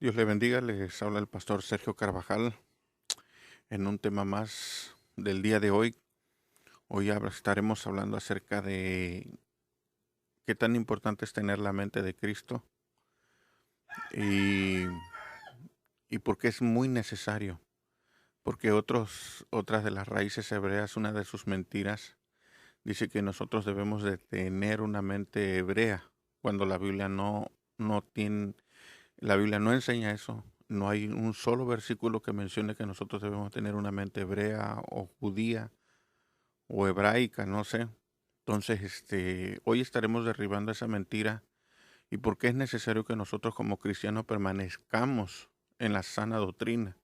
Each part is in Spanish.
Dios le bendiga, les habla el pastor Sergio Carvajal en un tema más del día de hoy. Hoy estaremos hablando acerca de qué tan importante es tener la mente de Cristo y, y por qué es muy necesario. Porque otras de las raíces hebreas, una de sus mentiras, dice que nosotros debemos de tener una mente hebrea, cuando la Biblia no enseña eso. No hay un solo versículo que mencione que nosotros debemos tener una mente hebrea o judía o hebraica, no sé. Entonces, hoy estaremos derribando esa mentira y por qué es necesario que nosotros como cristianos permanezcamos en la sana doctrina,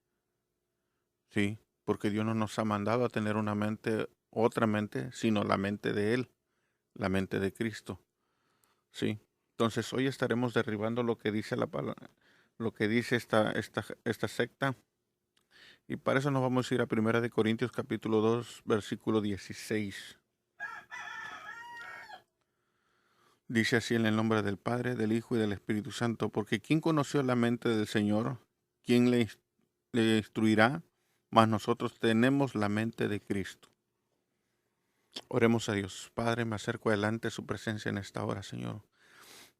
¿sí? Porque Dios no nos ha mandado a tener una mente, otra mente, sino la mente de Él, la mente de Cristo, ¿sí? Entonces, hoy estaremos derribando lo que dice la palabra, lo que dice esta secta. Y para eso nos vamos a ir a 1 Corintios capítulo 2, versículo 16. Dice así en el nombre del Padre, del Hijo y del Espíritu Santo, porque ¿quién conoció la mente del Señor? ¿Quién le instruirá? Mas nosotros tenemos la mente de Cristo. Oremos a Dios. Padre, me acerco adelante a su presencia en esta hora, Señor,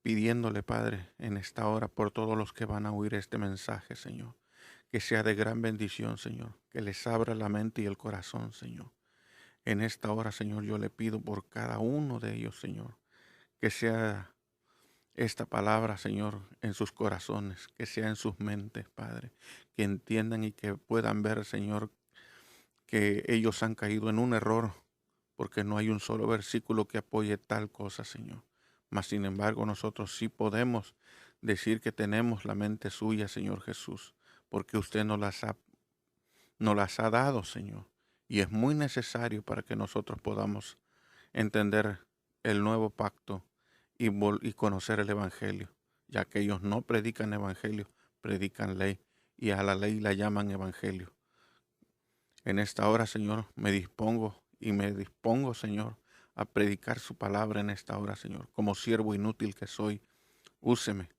pidiéndole, Padre, en esta hora por todos los que van a oír este mensaje, Señor, que sea de gran bendición, Señor, que les abra la mente y el corazón, Señor. En esta hora, Señor, yo le pido por cada uno de ellos, Señor, que sea esta palabra, Señor, en sus corazones, que sea en sus mentes, Padre, que entiendan y que puedan ver, Señor, que ellos han caído en un error, porque no hay un solo versículo que apoye tal cosa, Señor. Mas, sin embargo, nosotros sí podemos decir que tenemos la mente suya, Señor Jesús, porque usted nos las ha dado, Señor. Y es muy necesario para que nosotros podamos entender el nuevo pacto y conocer el Evangelio, ya que ellos no predican Evangelio, predican ley, y a la ley la llaman Evangelio. En esta hora, Señor, me dispongo, Señor, a predicar su palabra en esta hora, Señor, como siervo inútil que soy. Úseme,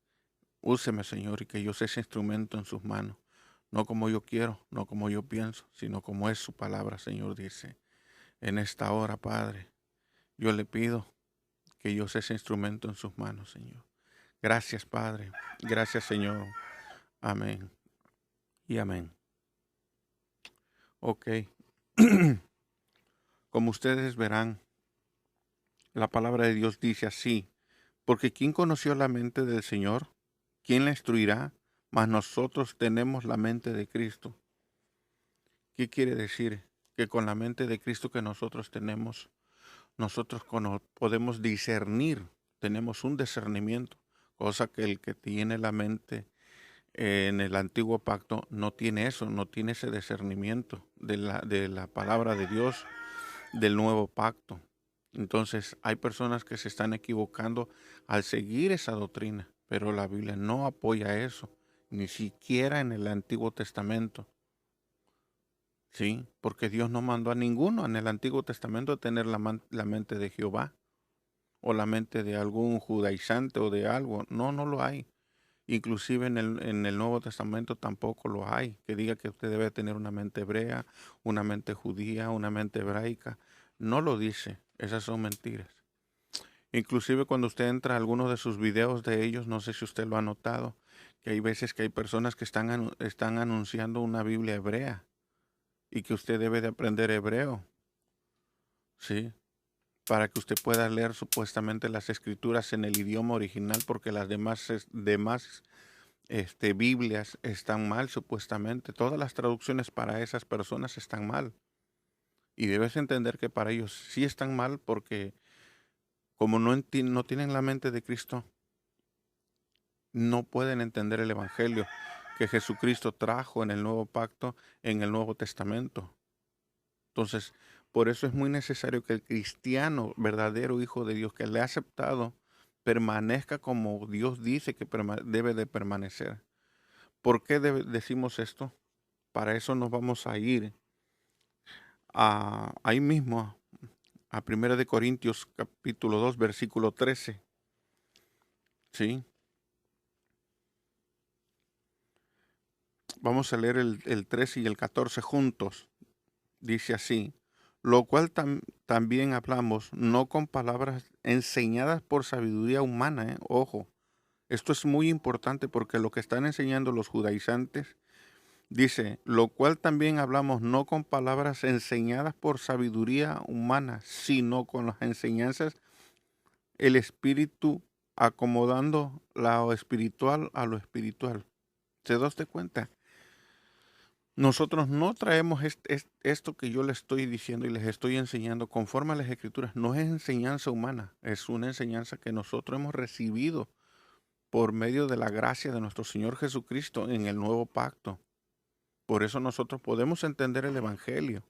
úseme, Señor, y que yo sea ese instrumento en sus manos, no como yo quiero, no como yo pienso, sino como es su palabra, Señor, dice. En esta hora, Padre, yo le pido que yo sea ese instrumento en sus manos, Señor. Gracias, Padre. Gracias, Señor. Amén y amén. Ok. Como ustedes verán, la palabra de Dios dice así, porque ¿quién conoció la mente del Señor? ¿Quién la instruirá? Mas nosotros tenemos la mente de Cristo. ¿Qué quiere decir? Que con la mente de Cristo que nosotros tenemos, nosotros podemos discernir, tenemos un discernimiento, cosa que el que tiene la mente en el antiguo pacto no tiene eso, no tiene ese discernimiento de la palabra de Dios del nuevo pacto. Entonces hay personas que se están equivocando al seguir esa doctrina, pero la Biblia no apoya eso, ni siquiera en el Antiguo Testamento. Sí, porque Dios no mandó a ninguno en el Antiguo Testamento a tener la mente de Jehová o la mente de algún judaizante o de algo. No, no lo hay. Inclusive en el Nuevo Testamento tampoco lo hay, que diga que usted debe tener una mente hebrea, una mente judía, una mente hebraica. No lo dice, esas son mentiras. Inclusive cuando usted entra a algunos de sus videos de ellos, no sé si usted lo ha notado, que hay veces que hay personas que están anunciando una Biblia hebrea y que usted debe de aprender hebreo, ¿sí? Para que usted pueda leer supuestamente las escrituras en el idioma original, porque las demás Biblias están mal supuestamente. Todas las traducciones para esas personas están mal. Y debes entender que para ellos sí están mal porque como no tienen la mente de Cristo, no pueden entender el Evangelio que Jesucristo trajo en el nuevo pacto, en el Nuevo Testamento. Entonces, por eso es muy necesario que el cristiano, verdadero hijo de Dios, que le ha aceptado, permanezca como Dios dice que debe de permanecer. ¿Por qué decimos esto? Para eso nos vamos a ir ahí mismo a 1 Corintios capítulo 2 versículo 13. ¿Sí? Vamos a leer el 13 y el 14 juntos. Dice así, lo cual también hablamos no con palabras enseñadas por sabiduría humana, ojo. Esto es muy importante porque lo que están enseñando los judaizantes dice, lo cual también hablamos no con palabras enseñadas por sabiduría humana, sino con las enseñanzas, el espíritu acomodando lo espiritual a lo espiritual. ¿Se da usted cuenta? Nosotros no traemos esto que yo les estoy diciendo y les estoy enseñando conforme a las escrituras. No es enseñanza humana, es una enseñanza que nosotros hemos recibido por medio de la gracia de nuestro Señor Jesucristo en el nuevo pacto. Por eso nosotros podemos entender el Evangelio.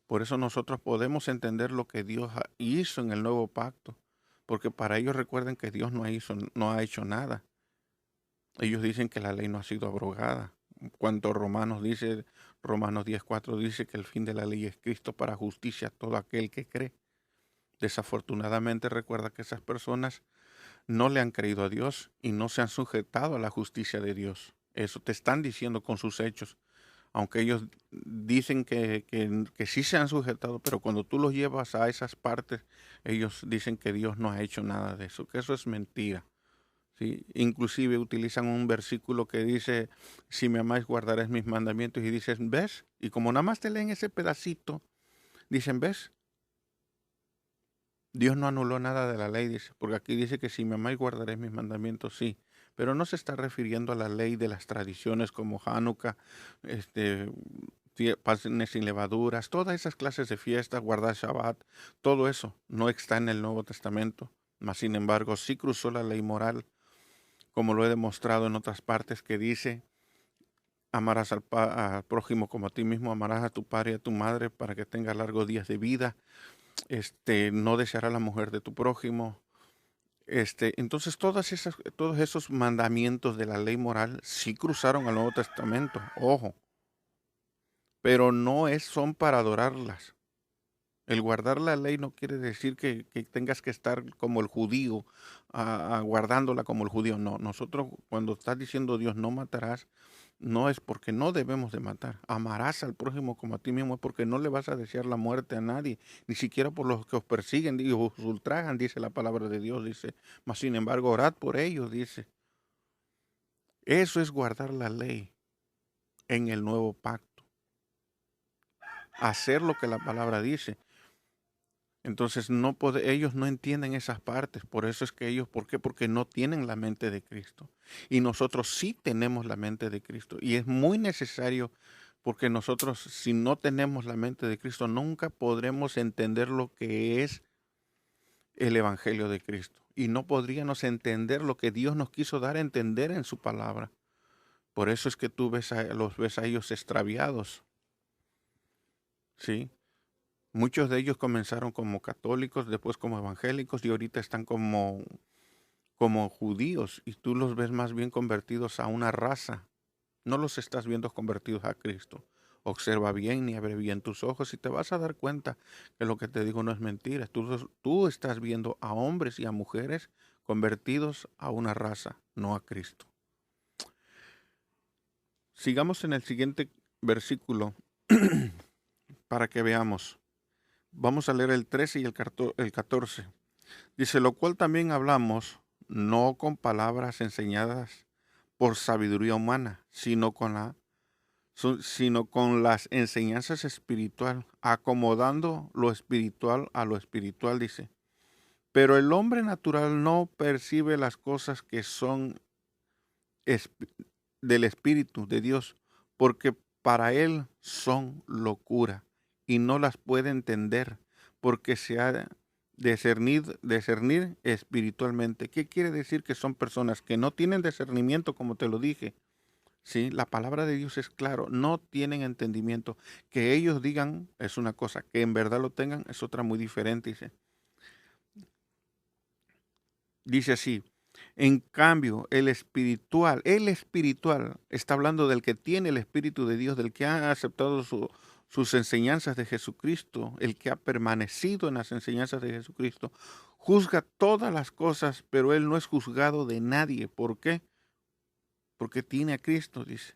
Por eso nosotros podemos entender lo que Dios hizo en el nuevo pacto. Porque para ellos recuerden que Dios no ha hecho nada. Ellos dicen que la ley no ha sido abrogada. Cuando Romanos 10:4 dice que el fin de la ley es Cristo para justicia a todo aquel que cree. Desafortunadamente recuerda que esas personas no le han creído a Dios y no se han sujetado a la justicia de Dios. Eso te están diciendo con sus hechos. Aunque ellos dicen que sí se han sujetado, pero cuando tú los llevas a esas partes, ellos dicen que Dios no ha hecho nada de eso, que eso es mentira. ¿Sí? Inclusive utilizan un versículo que dice, si me amáis guardaréis mis mandamientos, y dices, ¿ves? Y como nada más te leen ese pedacito, dicen, ¿ves? Dios no anuló nada de la ley, dice, porque aquí dice que si me amáis guardaréis mis mandamientos, sí. Pero no se está refiriendo a la ley de las tradiciones como Hanukkah, panes sin levaduras, todas esas clases de fiestas, guardar Shabbat, todo eso no está en el Nuevo Testamento. Mas, sin embargo, sí cruzó la ley moral, como lo he demostrado en otras partes, que dice, amarás al prójimo como a ti mismo, amarás a tu padre y a tu madre para que tengas largos días de vida, no desearás la mujer de tu prójimo. Entonces todos esos mandamientos de la ley moral sí cruzaron al Nuevo Testamento, ojo, pero son para adorarlas. El guardar la ley no quiere decir que tengas que estar como el judío, guardándola como el judío. No, nosotros cuando está diciendo Dios no matarás, no es porque no debemos de matar. Amarás al prójimo como a ti mismo, es porque no le vas a desear la muerte a nadie, ni siquiera por los que os persiguen y os ultrajan, dice la palabra de Dios, dice. Mas sin embargo, orad por ellos, dice. Eso es guardar la ley en el nuevo pacto. Hacer lo que la palabra dice. Entonces ellos no entienden esas partes, por eso es que ellos, ¿por qué? Porque no tienen la mente de Cristo. Y nosotros sí tenemos la mente de Cristo. Y es muy necesario, porque nosotros si no tenemos la mente de Cristo, nunca podremos entender lo que es el Evangelio de Cristo. Y no podríamos entender lo que Dios nos quiso dar a entender en su palabra. Por eso es que tú los ves a ellos extraviados. ¿Sí? Muchos de ellos comenzaron como católicos, después como evangélicos y ahorita están como judíos y tú los ves más bien convertidos a una raza. No los estás viendo convertidos a Cristo. Observa bien y abre bien tus ojos y te vas a dar cuenta que lo que te digo no es mentira. Tú estás viendo a hombres y a mujeres convertidos a una raza, no a Cristo. Sigamos en el siguiente versículo para que veamos. Vamos a leer el 13 y el 14. Dice, lo cual también hablamos, no con palabras enseñadas por sabiduría humana, sino con las enseñanzas espiritual, acomodando lo espiritual a lo espiritual, dice. Pero el hombre natural no percibe las cosas que son del Espíritu de Dios, porque para él son locura y no las puede entender, porque se ha discernir espiritualmente. ¿Qué quiere decir? Que son personas que no tienen discernimiento, como te lo dije. Sí, la palabra de Dios es claro, no tienen entendimiento. Que ellos digan es una cosa, que en verdad lo tengan es otra muy diferente. Dice así, en cambio, el espiritual está hablando del que tiene el Espíritu de Dios, del que ha aceptado sus enseñanzas de Jesucristo, el que ha permanecido en las enseñanzas de Jesucristo, juzga todas las cosas, pero él no es juzgado de nadie. ¿Por qué? Porque tiene a Cristo, dice.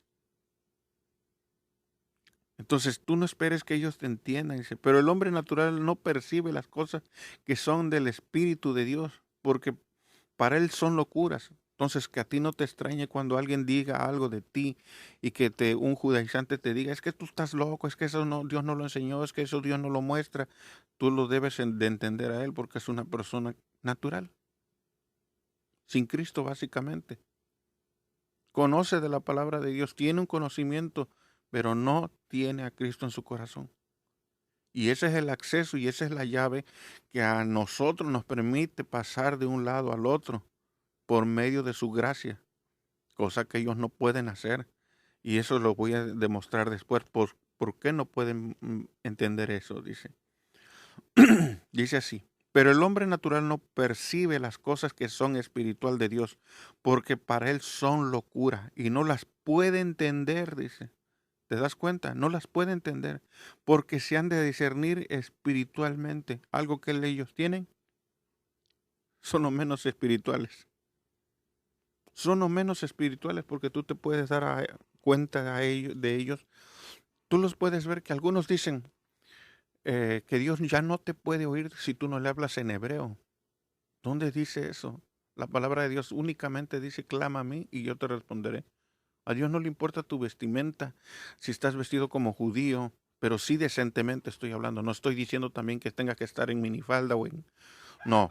Entonces tú no esperes que ellos te entiendan, dice, pero el hombre natural no percibe las cosas que son del Espíritu de Dios, porque para él son locuras. Entonces que a ti no te extrañe cuando alguien diga algo de ti y que un judaizante te diga, es que tú estás loco, es que eso no, Dios no lo enseñó, es que eso Dios no lo muestra. Tú lo debes de entender a él porque es una persona natural, sin Cristo básicamente. Conoce de la palabra de Dios, tiene un conocimiento, pero no tiene a Cristo en su corazón. Y ese es el acceso y esa es la llave que a nosotros nos permite pasar de un lado al otro por medio de su gracia, cosa que ellos no pueden hacer. Y eso lo voy a demostrar después. ¿Por qué no pueden entender eso? Dice. Dice así. Pero el hombre natural no percibe las cosas que son espiritual de Dios, porque para él son locura y no las puede entender, dice. ¿Te das cuenta? No las puede entender, porque se han de discernir espiritualmente. Algo que ellos tienen son los menos espirituales. Son los menos espirituales porque tú te puedes dar cuenta de ellos. Tú los puedes ver que algunos dicen que Dios ya no te puede oír si tú no le hablas en hebreo. ¿Dónde dice eso? La palabra de Dios únicamente dice, clama a mí y yo te responderé. A Dios no le importa tu vestimenta, si estás vestido como judío, pero sí decentemente estoy hablando. No estoy diciendo también que tenga que estar en minifalda o en... No,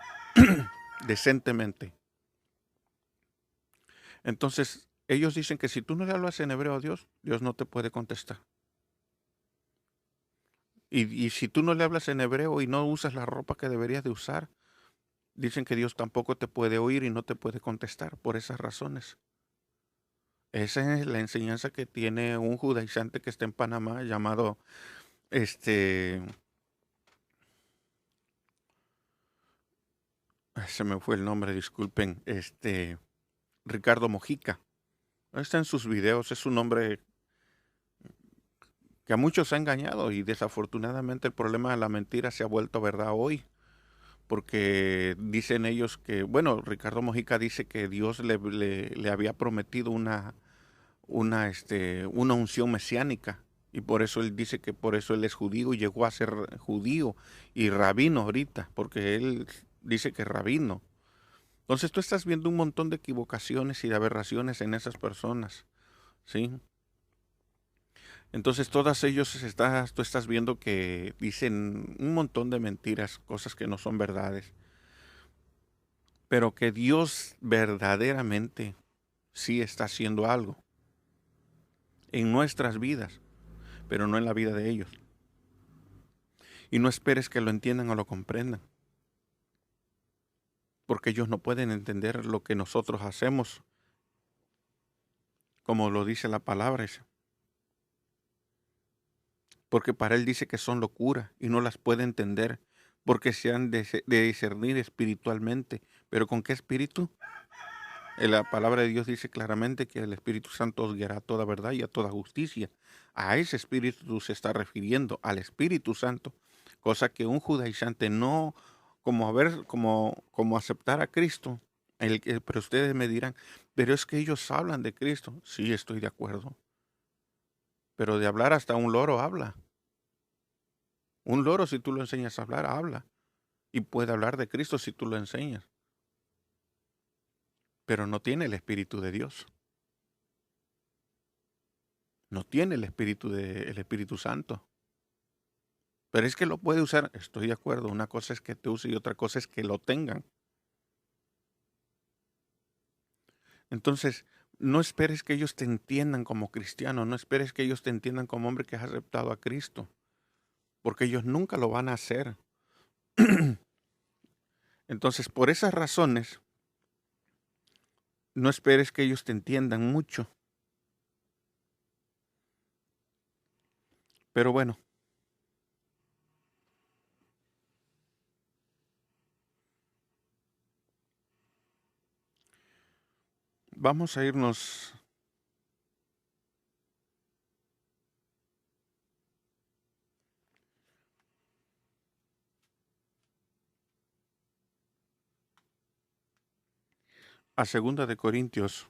decentemente. Entonces, ellos dicen que si tú no le hablas en hebreo a Dios, Dios no te puede contestar. Y si tú no le hablas en hebreo y no usas la ropa que deberías de usar, dicen que Dios tampoco te puede oír y no te puede contestar por esas razones. Esa es la enseñanza que tiene un judaizante que está en Panamá llamado se me fue el nombre, disculpen, Ricardo Mojica. Está en sus videos, es un hombre que a muchos ha engañado y desafortunadamente el problema de la mentira se ha vuelto verdad hoy, porque dicen ellos que, bueno, Ricardo Mojica dice que Dios le había prometido una unción mesiánica. Y por eso él dice que por eso él es judío y llegó a ser judío y rabino ahorita, porque él dice que es rabino. Entonces tú estás viendo un montón de equivocaciones y de aberraciones en esas personas, ¿sí? Entonces todas ellos tú estás viendo que dicen un montón de mentiras, cosas que no son verdades, pero que Dios verdaderamente sí está haciendo algo en nuestras vidas, pero no en la vida de ellos. Y no esperes que lo entiendan o lo comprendan, porque ellos no pueden entender lo que nosotros hacemos, como lo dice la palabra, porque para él dice que son locura y no las puede entender, porque se han de discernir espiritualmente. ¿Pero con qué espíritu? La palabra de Dios dice claramente que el Espíritu Santo os guiará a toda verdad y a toda justicia. A ese espíritu se está refiriendo, al Espíritu Santo, cosa que un judaizante no, como aceptar a Cristo. Pero ustedes me dirán, pero es que ellos hablan de Cristo. Sí, estoy de acuerdo. Pero de hablar hasta un loro habla. Un loro, si tú lo enseñas a hablar, habla. Y puede hablar de Cristo si tú lo enseñas. Pero no tiene el Espíritu de Dios. No tiene el Espíritu Santo. Pero es que lo puede usar. Estoy de acuerdo. Una cosa es que te use y otra cosa es que lo tengan. Entonces, no esperes que ellos te entiendan como cristiano. No esperes que ellos te entiendan como hombre que has aceptado a Cristo. Porque ellos nunca lo van a hacer. Entonces, por esas razones, no esperes que ellos te entiendan mucho. Pero bueno, vamos a irnos a 2 Corintios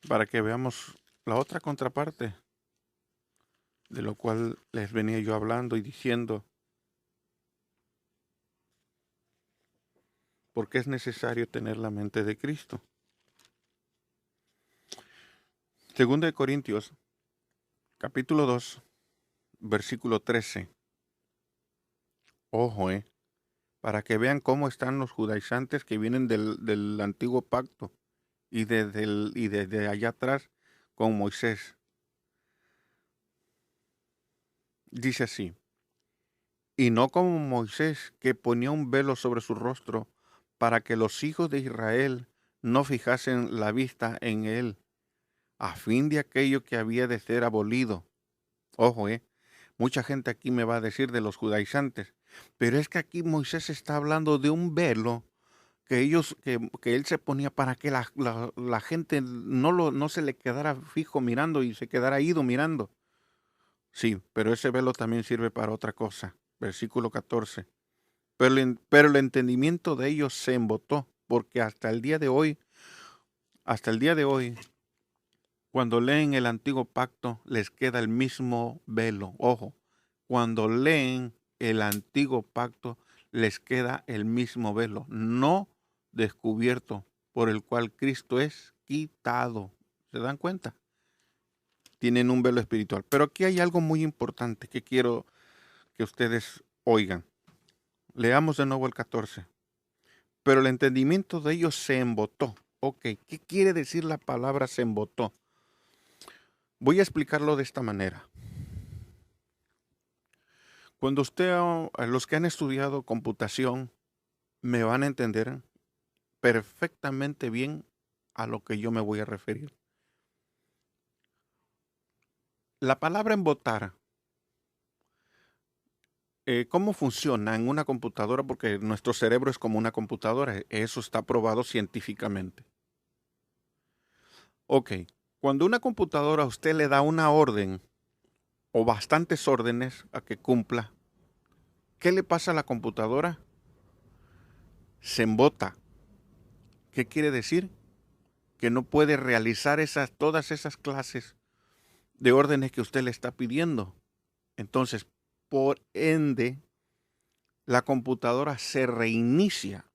para que veamos la otra contraparte, de lo cual les venía yo hablando y diciendo, ¿por qué es necesario tener la mente de Cristo? Segunda de Corintios, capítulo 2, versículo 13. Ojo, para que vean cómo están los judaizantes que vienen del antiguo pacto y desde allá atrás con Moisés. Dice así, y no como Moisés, que ponía un velo sobre su rostro para que los hijos de Israel no fijasen la vista en él, a fin de aquello que había de ser abolido. Ojo, mucha gente aquí me va a decir de los judaizantes, pero es que aquí Moisés está hablando de un velo que él se ponía para que la gente no se le quedara fijo mirando y se quedara ido mirando. Sí, pero ese velo también sirve para otra cosa. Versículo 14. Pero el entendimiento de ellos se embotó, porque hasta el día de hoy, cuando leen el antiguo pacto, les queda el mismo velo. Ojo, cuando leen el antiguo pacto, les queda el mismo velo, no descubierto, por el cual Cristo es quitado. ¿Se dan cuenta? Tienen un velo espiritual. Pero aquí hay algo muy importante que quiero que ustedes oigan. Leamos de nuevo el 14. Pero el entendimiento de ellos se embotó. Ok, ¿qué quiere decir la palabra se embotó? Voy a explicarlo de esta manera. Cuando los que han estudiado computación, me van a entender perfectamente bien a lo que yo me voy a referir. La palabra embotar, ¿cómo funciona en una computadora? Porque nuestro cerebro es como una computadora, eso está probado científicamente. Ok, cuando una computadora a usted le da una orden o bastantes órdenes a que cumpla, ¿qué le pasa a la computadora? Se embota. ¿Qué quiere decir? Que no puede realizar todas esas clases de órdenes que usted le está pidiendo. Entonces, por ende, la computadora se reinicia.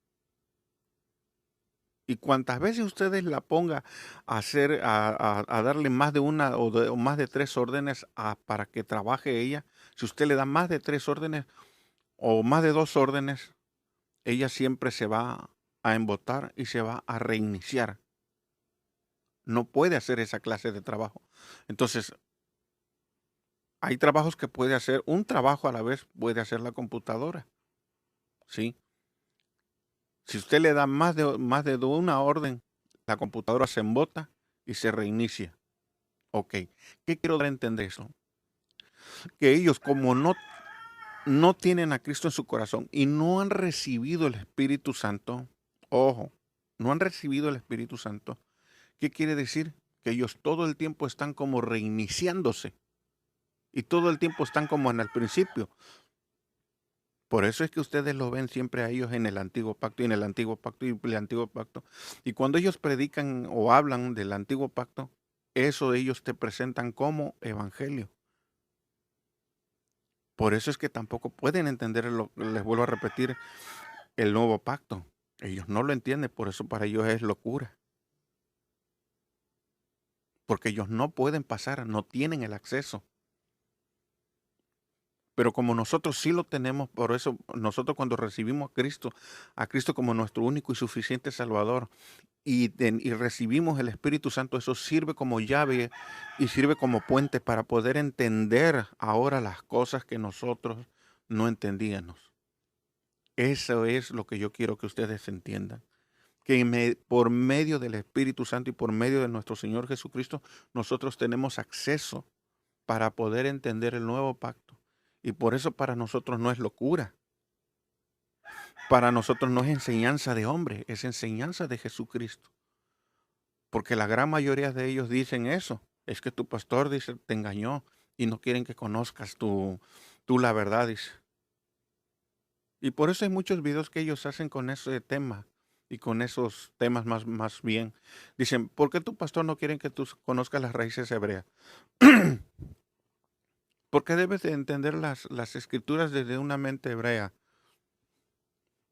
Y cuantas veces ustedes la ponga a darle más de una o más de 3 órdenes para que trabaje ella, si usted le da más de 3 órdenes o más de 2 órdenes, ella siempre se va a embotar y se va a reiniciar. No puede hacer esa clase de trabajo. Entonces, hay trabajos que puede hacer, un trabajo a la vez puede hacer la computadora. ¿Sí? Si usted le da más de una orden, la computadora se embota y se reinicia. Ok, ¿qué quiero dar a entender eso? Que ellos como no tienen a Cristo en su corazón y no han recibido el Espíritu Santo, ojo, no han recibido el Espíritu Santo, ¿qué quiere decir? Que ellos todo el tiempo están como reiniciándose y todo el tiempo están como en el principio. Por eso es que ustedes lo ven siempre a ellos en el antiguo pacto y en el antiguo pacto y el antiguo pacto. Y cuando ellos predican o hablan del antiguo pacto, eso ellos te presentan como evangelio. Por eso es que tampoco pueden entender, les vuelvo a repetir, el nuevo pacto. Ellos no lo entienden, por eso para ellos es locura. Porque ellos no pueden pasar, no tienen el acceso. Pero como nosotros sí lo tenemos, por eso nosotros cuando recibimos a Cristo como nuestro único y suficiente Salvador, y recibimos el Espíritu Santo, eso sirve como llave y sirve como puente para poder entender ahora las cosas que nosotros no entendíamos. Eso es lo que yo quiero que ustedes entiendan. Que por medio del Espíritu Santo y por medio de nuestro Señor Jesucristo, nosotros tenemos acceso para poder entender el nuevo pacto. Y por eso para nosotros no es locura. Para nosotros no es enseñanza de hombre, es enseñanza de Jesucristo. Porque la gran mayoría de ellos dicen eso. Es que tu pastor dice, te engañó y no quieren que conozcas tú la verdad, dice. Y por eso hay muchos videos que ellos hacen con ese tema y con esos temas más bien. Dicen, ¿por qué tu pastor no quiere que tú conozcas las raíces hebreas? Porque debes de entender las escrituras desde una mente hebrea.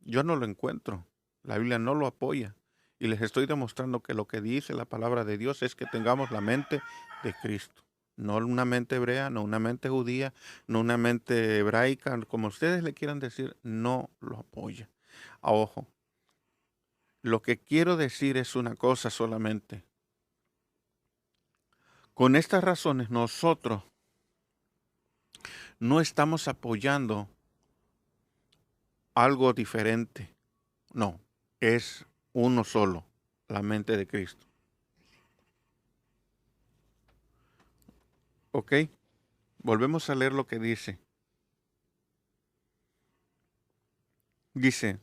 Yo no lo encuentro. La Biblia no lo apoya. Y les estoy demostrando que lo que dice la palabra de Dios es que tengamos la mente de Cristo. No una mente hebrea, no una mente judía, no una mente hebraica, como ustedes le quieran decir, no lo apoya. Ojo, lo que quiero decir es una cosa solamente. Con estas razones nosotros no estamos apoyando algo diferente. No, es uno solo, la mente de Cristo. ¿Ok? Volvemos a leer lo que dice. Dice,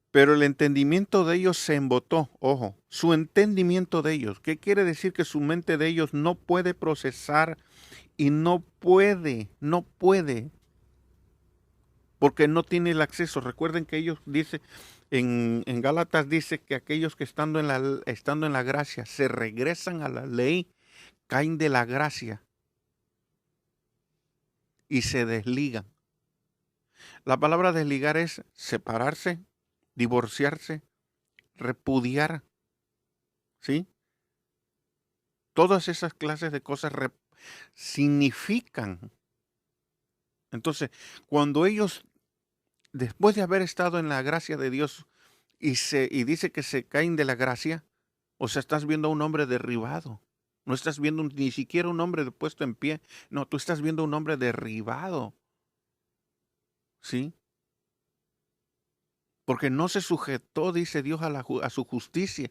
pero el entendimiento de ellos se embotó. Ojo, su entendimiento de ellos. ¿Qué quiere decir? Que su mente de ellos no puede procesar y no puede, porque no tiene el acceso. Recuerden que ellos dice, en Gálatas dice que aquellos que estando en la gracia se regresan a la ley, caen de la gracia y se desligan. La palabra desligar es separarse, divorciarse, repudiar, ¿sí? Todas esas clases de cosas significan. Entonces, cuando ellos, después de haber estado en la gracia de Dios y dice que se caen de la gracia, o sea, estás viendo a un hombre derribado. No estás viendo ni siquiera un hombre puesto en pie. No, tú estás viendo a un hombre derribado. ¿Sí? Porque no se sujetó, dice Dios, a su justicia.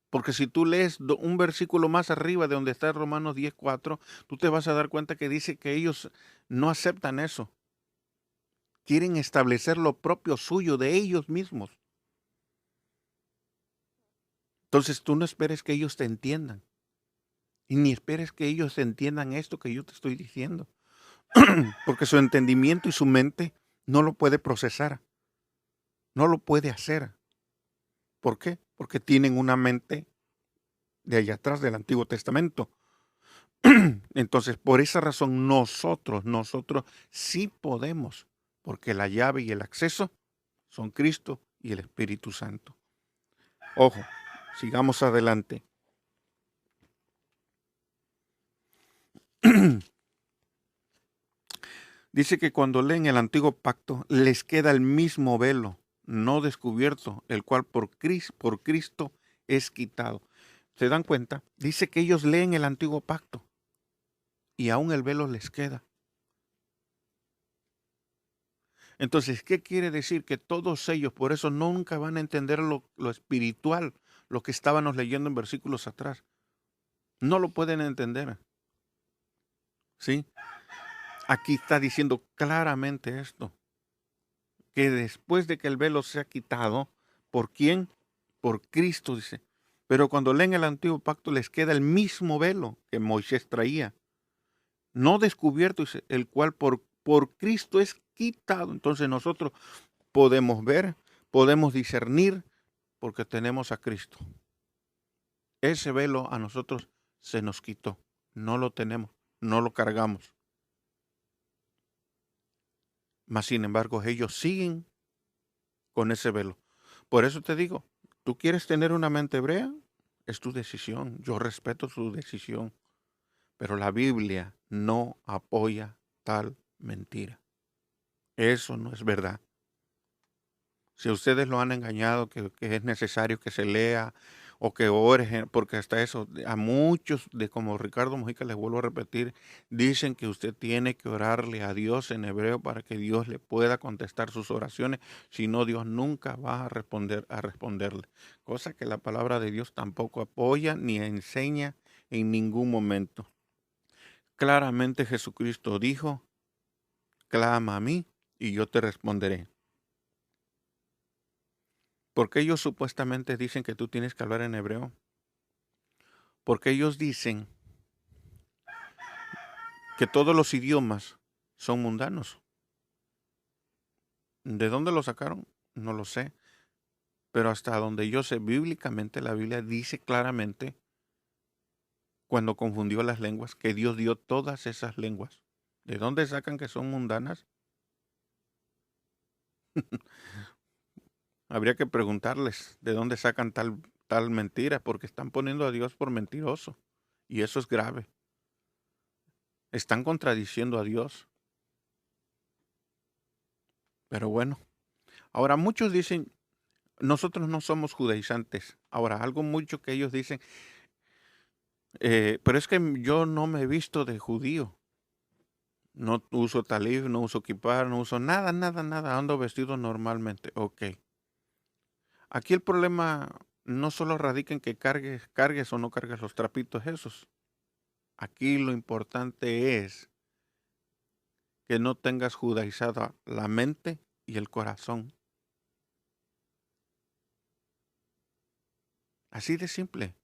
Porque si tú lees un versículo más arriba de donde está Romanos 10:4, tú te vas a dar cuenta que dice que ellos no aceptan eso. Quieren establecer lo propio suyo de ellos mismos. Entonces tú no esperes que ellos te entiendan. Y ni esperes que ellos entiendan esto que yo te estoy diciendo. Porque su entendimiento y su mente no lo puede procesar. No lo puede hacer. ¿Por qué? Porque tienen una mente de allá atrás del Antiguo Testamento. Entonces, por esa razón, nosotros sí podemos, porque la llave y el acceso son Cristo y el Espíritu Santo. Ojo, sigamos adelante. Dice que cuando leen el antiguo pacto, les queda el mismo velo, no descubierto, el cual por Cristo es quitado. ¿Se dan cuenta? Dice que ellos leen el antiguo pacto y aún el velo les queda. Entonces, ¿qué quiere decir? Que todos ellos, por eso nunca van a entender lo espiritual, lo que estábamos leyendo en versículos atrás. No lo pueden entender. ¿Sí? Aquí está diciendo claramente esto, que después de que el velo sea quitado, ¿por quién? Por Cristo, dice. Pero cuando leen el antiguo pacto les queda el mismo velo que Moisés traía, no descubierto, dice, el cual por Cristo es quitado. Entonces nosotros podemos ver, podemos discernir, porque tenemos a Cristo. Ese velo a nosotros se nos quitó. No lo tenemos, no lo cargamos. Mas, sin embargo, ellos siguen con ese velo. Por eso te digo, ¿tú quieres tener una mente hebrea? Es tu decisión. Yo respeto tu decisión. Pero la Biblia no apoya tal mentira. Eso no es verdad. Si ustedes lo han engañado, que es necesario que se lea o que ores, porque hasta eso, a muchos, como Ricardo Mojica, les vuelvo a repetir, dicen que usted tiene que orarle a Dios en hebreo para que Dios le pueda contestar sus oraciones, si no, Dios nunca va a responderle. Cosa que la palabra de Dios tampoco apoya ni enseña en ningún momento. Claramente Jesucristo dijo, clama a mí y yo te responderé. Porque ellos supuestamente dicen que tú tienes que hablar en hebreo. Porque ellos dicen que todos los idiomas son mundanos. ¿De dónde lo sacaron? No lo sé. Pero hasta donde yo sé, bíblicamente la Biblia dice claramente, cuando confundió las lenguas, que Dios dio todas esas lenguas. ¿De dónde sacan que son mundanas? Habría que preguntarles de dónde sacan tal mentira, porque están poniendo a Dios por mentiroso. Y eso es grave. Están contradiciendo a Dios. Pero bueno, ahora muchos dicen, nosotros no somos judaizantes. Ahora, algo mucho que ellos dicen, pero es que yo no me he visto de judío. No uso talib, no uso kipar, no uso nada, nada, nada. Ando vestido normalmente. Ok. Aquí el problema no solo radica en que cargues o no cargues los trapitos esos. Aquí lo importante es que no tengas judaizada la mente y el corazón. Así de simple.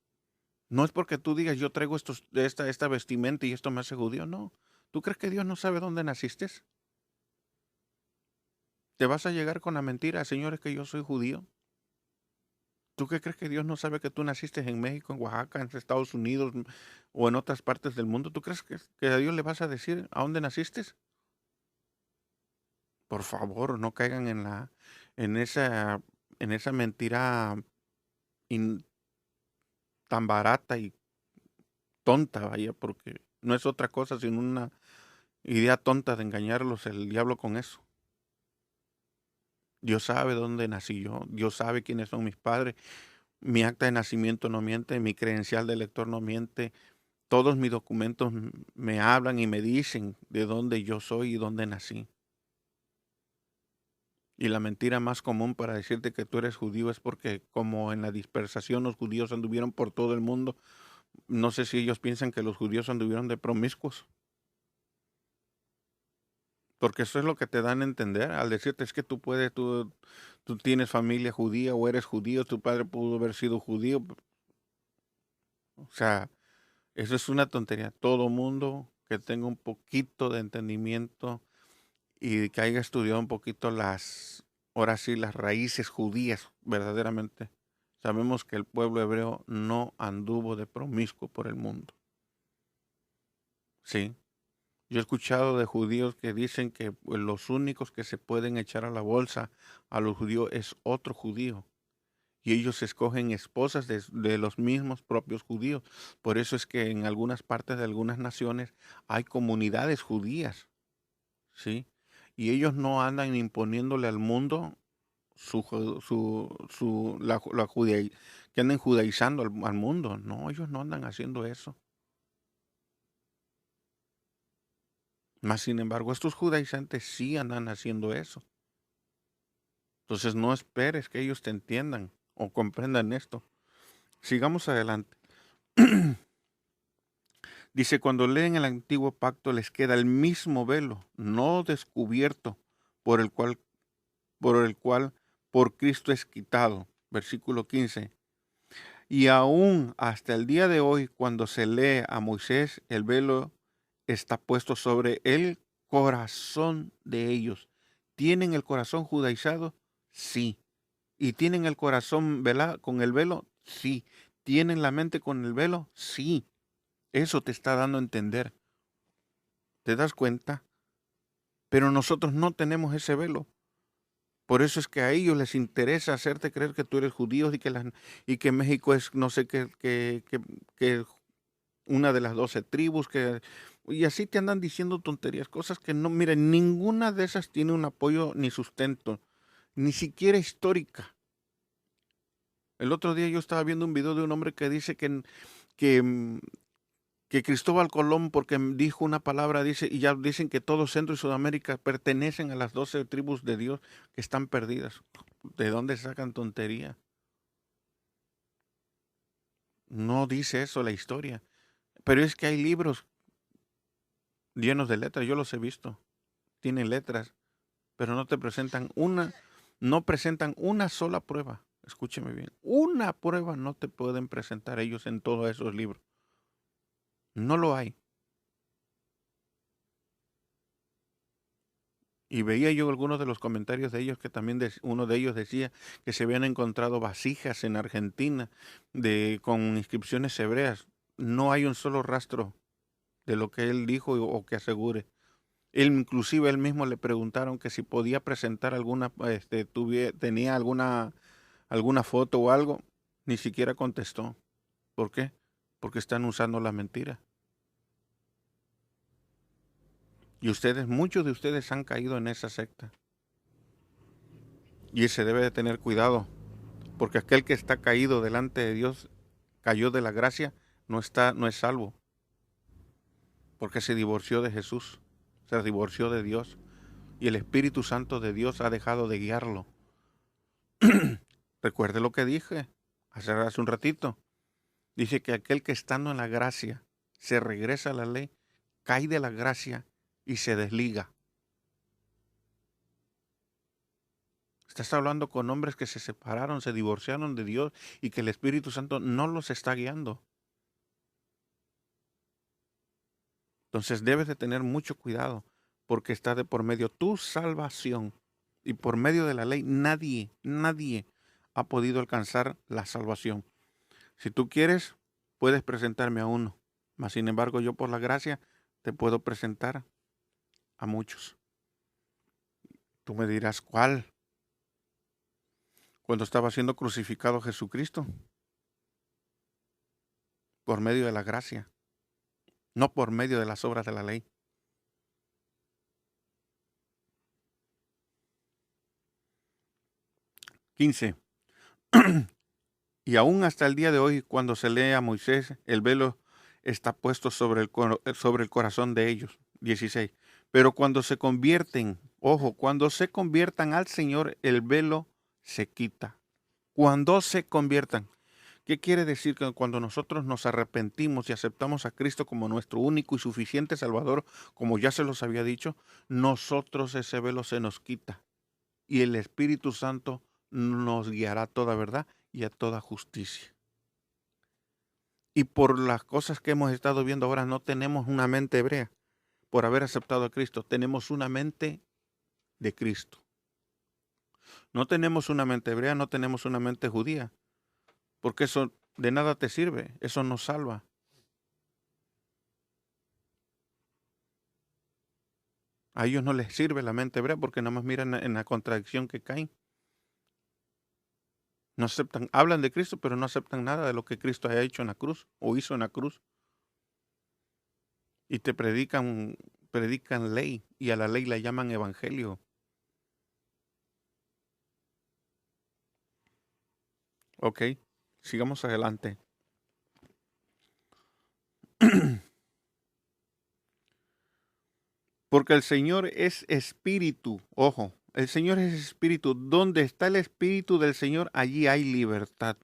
No es porque tú digas yo traigo esta vestimenta y esto me hace judío. No. ¿Tú crees que Dios no sabe dónde naciste? ¿Te vas a llegar con la mentira, señores, que yo soy judío? ¿Tú qué crees que Dios no sabe que tú naciste en México, en Oaxaca, en Estados Unidos o en otras partes del mundo? ¿Tú crees que a Dios le vas a decir a dónde naciste? Por favor, no caigan en esa, en esa mentira in- tan barata y tonta, vaya, porque no es otra cosa sino una idea tonta de engañarlos el diablo con eso. Dios sabe dónde nací yo, Dios sabe quiénes son mis padres, mi acta de nacimiento no miente, mi credencial de lector no miente, todos mis documentos me hablan y me dicen de dónde yo soy y dónde nací. Y la mentira más común para decirte que tú eres judío es porque como en la dispersación los judíos anduvieron por todo el mundo, no sé si ellos piensan que los judíos anduvieron de promiscuos, porque eso es lo que te dan a entender al decirte es que tú tienes familia judía o eres judío, tu padre pudo haber sido judío. O sea, eso es una tontería. Todo mundo que tenga un poquito de entendimiento y que haya estudiado un poquito ahora sí, las raíces judías verdaderamente, sabemos que el pueblo hebreo no anduvo de promiscuo por el mundo. Sí, yo he escuchado de judíos que dicen que pues, los únicos que se pueden echar a la bolsa a los judíos es otro judío. Y ellos escogen esposas de los mismos propios judíos. Por eso es que en algunas partes de algunas naciones hay comunidades judías, ¿sí? Y ellos no andan imponiéndole al mundo que anden judaizando al mundo. No, ellos no andan haciendo eso. Mas, sin embargo, estos judaizantes sí andan haciendo eso. Entonces no esperes que ellos te entiendan o comprendan esto. Sigamos adelante. Dice, cuando leen el antiguo pacto les queda el mismo velo, no descubierto, por el cual, por Cristo es quitado. Versículo 15. Y aún hasta el día de hoy, cuando se lee a Moisés, el velo está puesto sobre el corazón de ellos. ¿Tienen el corazón judaizado? Sí. ¿Y tienen el corazón con el velo? Sí. ¿Tienen la mente con el velo? Sí. Eso te está dando a entender. ¿Te das cuenta? Pero nosotros no tenemos ese velo. Por eso es que a ellos les interesa hacerte creer que tú eres judío y que México es no sé que una de las 12 tribus, y así te andan diciendo tonterías, cosas que no, miren, ninguna de esas tiene un apoyo ni sustento, ni siquiera histórica. El otro día yo estaba viendo un video de un hombre que dice que, mm, que Cristóbal Colón, porque dijo una palabra, dice, y ya dicen que todo Centro y Sudamérica pertenecen a las 12 tribus de Dios que están perdidas. ¿De dónde sacan tontería? No dice eso la historia. Pero es que hay libros llenos de letras, yo los he visto. Tienen letras, pero no presentan una sola prueba. Escúcheme bien, una prueba no te pueden presentar ellos en todos esos libros. No lo hay. Y veía yo algunos de los comentarios de ellos que también uno de ellos decía que se habían encontrado vasijas en Argentina con inscripciones hebreas. No hay un solo rastro de lo que él dijo o que asegure. Inclusive él mismo le preguntaron que si podía presentar tenía alguna foto o algo. Ni siquiera contestó. ¿Por qué? Porque están usando la mentira. Y muchos de ustedes han caído en esa secta. Y se debe de tener cuidado, porque aquel que está caído delante de Dios, cayó de la gracia, no es salvo, porque se divorció de Jesús, se divorció de Dios, y el Espíritu Santo de Dios ha dejado de guiarlo. Recuerde lo que dije hace un ratito. Dice que aquel que estando en la gracia se regresa a la ley, cae de la gracia y se desliga. Estás hablando con hombres que se separaron, se divorciaron de Dios y que el Espíritu Santo no los está guiando. Entonces debes de tener mucho cuidado porque está de por medio tu salvación y por medio de la ley nadie ha podido alcanzar la salvación. Si tú quieres, puedes presentarme a uno, mas sin embargo yo por la gracia te puedo presentar a muchos. Tú me dirás, ¿cuál? Cuando estaba siendo crucificado Jesucristo, por medio de la gracia, no por medio de las obras de la ley. 15. Y aún hasta el día de hoy, cuando se lee a Moisés, el velo está puesto sobre el corazón de ellos. 16. Pero cuando se convierten, cuando se conviertan al Señor, el velo se quita. Cuando se conviertan. ¿Qué quiere decir? Que cuando nosotros nos arrepentimos y aceptamos a Cristo como nuestro único y suficiente Salvador, como ya se los había dicho, nosotros ese velo se nos quita. Y el Espíritu Santo nos guiará a toda verdad y a toda justicia. Y por las cosas que hemos estado viendo ahora, no tenemos una mente hebrea por haber aceptado a Cristo. Tenemos una mente de Cristo. No tenemos una mente hebrea, no tenemos una mente judía, porque eso de nada te sirve, eso no salva. A ellos no les sirve la mente hebrea porque nada más miran en la contradicción que caen. No aceptan, hablan de Cristo, pero no aceptan nada de lo que Cristo haya hecho en la cruz o hizo en la cruz. Y te predican ley, y a la ley la llaman evangelio. Ok, sigamos adelante. Porque el Señor es espíritu. Ojo, el Señor es espíritu. Donde está el espíritu del Señor, allí hay libertad.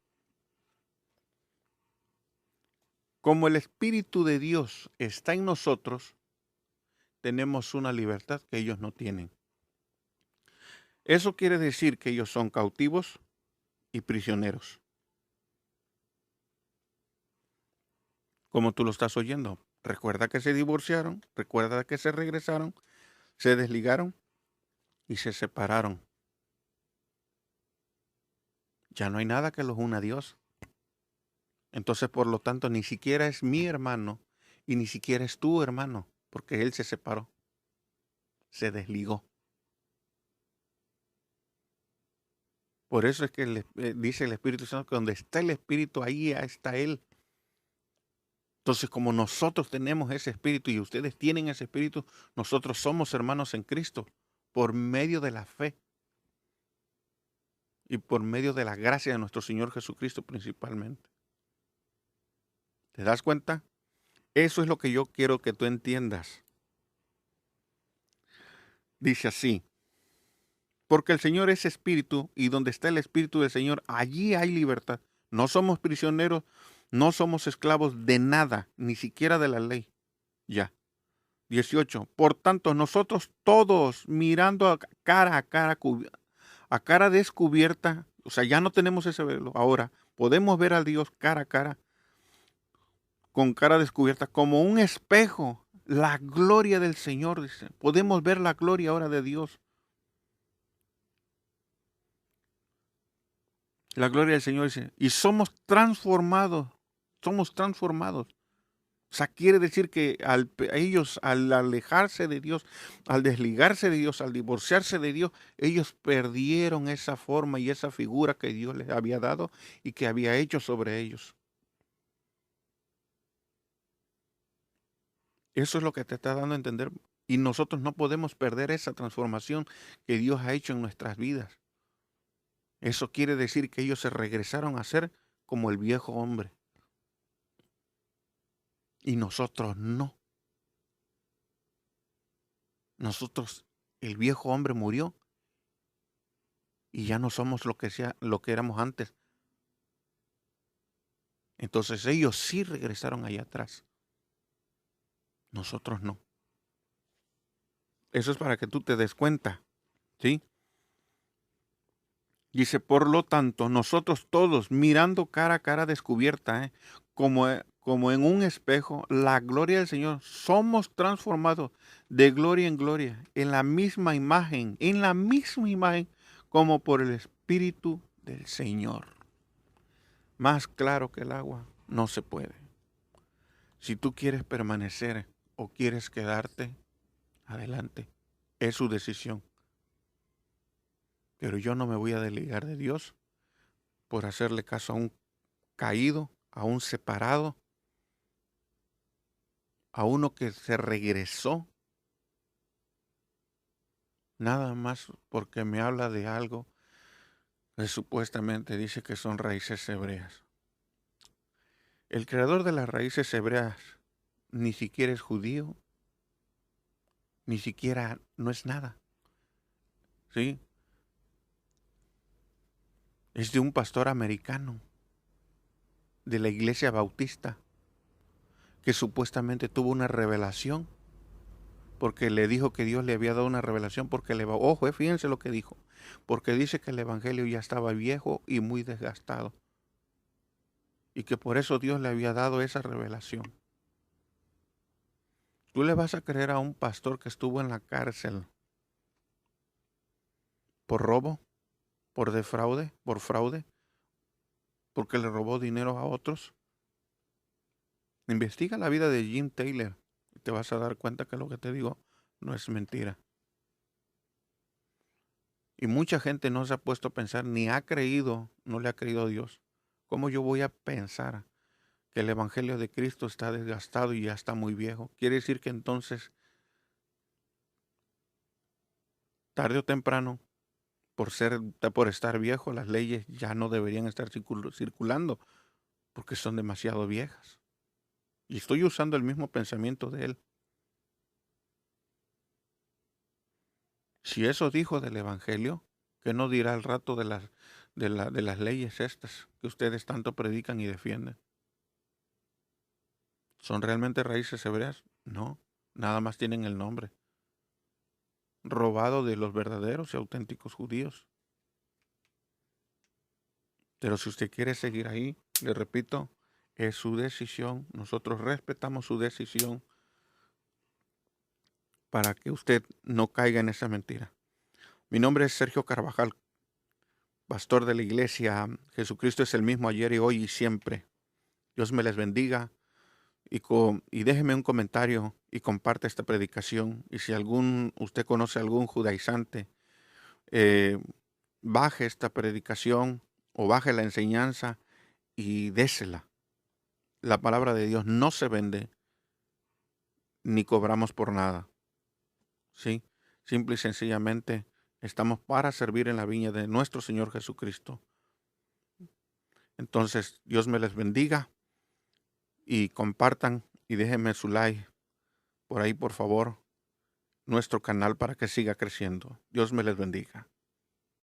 Como el Espíritu de Dios está en nosotros, tenemos una libertad que ellos no tienen. Eso quiere decir que ellos son cautivos y prisioneros. Como tú lo estás oyendo. Recuerda que se divorciaron, recuerda que se regresaron, se desligaron y se separaron. Ya no hay nada que los una a Dios. Entonces, por lo tanto, ni siquiera es mi hermano y ni siquiera es tu hermano, porque él se separó, se desligó. Por eso es que dice el Espíritu Santo que donde está el Espíritu, ahí está Él. Entonces, como nosotros tenemos ese Espíritu y ustedes tienen ese Espíritu, nosotros somos hermanos en Cristo por medio de la fe y por medio de la gracia de nuestro Señor Jesucristo principalmente. ¿Te das cuenta? Eso es lo que yo quiero que tú entiendas. Dice así: porque el Señor es espíritu y donde está el Espíritu del Señor, allí hay libertad. No somos prisioneros, no somos esclavos de nada, ni siquiera de la ley. Ya. 18. Por tanto, nosotros todos mirando a cara descubierta, o sea, ya no tenemos ese velo. Ahora podemos ver a Dios cara a cara, con cara descubierta, como un espejo. La gloria del Señor, dice. Podemos ver la gloria ahora de Dios. La gloria del Señor dice, y somos transformados. O sea, quiere decir que ellos, al alejarse de Dios, al desligarse de Dios, al divorciarse de Dios, ellos perdieron esa forma y esa figura que Dios les había dado y que había hecho sobre ellos. Eso es lo que te está dando a entender. Y nosotros no podemos perder esa transformación que Dios ha hecho en nuestras vidas. Eso quiere decir que ellos se regresaron a ser como el viejo hombre. Y nosotros no. Nosotros, el viejo hombre murió y ya no somos lo que éramos antes. Entonces ellos sí regresaron allá atrás. Nosotros no. Eso es para que tú te des cuenta, ¿sí? Dice, por lo tanto, nosotros todos, mirando cara a cara descubierta, como en un espejo, la gloria del Señor, somos transformados de gloria en gloria, en la misma imagen, como por el Espíritu del Señor. Más claro que el agua, no se puede. Si tú quieres permanecer o quieres quedarte, adelante. Es su decisión. Pero yo no me voy a desligar de Dios por hacerle caso a un caído, a un separado, a uno que se regresó, nada más porque me habla de algo que supuestamente dice que son raíces hebreas. El creador de las raíces hebreas ni siquiera es judío, ni siquiera no es nada, ¿sí? Es de un pastor americano, de la iglesia bautista, que supuestamente tuvo una revelación, porque le dijo que Dios le había dado una revelación, ojo, fíjense lo que dijo, porque dice que el evangelio ya estaba viejo y muy desgastado, y que por eso Dios le había dado esa revelación. ¿Tú le vas a creer a un pastor que estuvo en la cárcel por robo, por fraude, porque le robó dinero a otros? Investiga la vida de Jim Taylor y te vas a dar cuenta que lo que te digo no es mentira. Y mucha gente no se ha puesto a pensar, ni ha creído, no le ha creído a Dios. ¿Cómo yo voy a pensar que el Evangelio de Cristo está desgastado y ya está muy viejo? Quiere decir que entonces, tarde o temprano, por estar viejo, las leyes ya no deberían estar circulando porque son demasiado viejas. Y estoy usando el mismo pensamiento de él. Si eso dijo del Evangelio, ¿qué no dirá al rato de las leyes estas que ustedes tanto predican y defienden? ¿Son realmente raíces hebreas? No, nada más tienen el nombre, robado de los verdaderos y auténticos judíos. Pero si usted quiere seguir ahí, le repito, es su decisión. Nosotros respetamos su decisión para que usted no caiga en esa mentira. Mi nombre es Sergio Carvajal, pastor de la iglesia. Jesucristo es el mismo ayer y hoy y siempre. Dios me les bendiga y déjeme un comentario y comparte esta predicación. Y si usted conoce algún judaizante, baje esta predicación o baje la enseñanza y désela. La palabra de Dios no se vende ni cobramos por nada. ¿Sí? Simple y sencillamente estamos para servir en la viña de nuestro Señor Jesucristo. Entonces, Dios me les bendiga y compartan y déjenme su like por ahí, por favor, nuestro canal para que siga creciendo. Dios me les bendiga.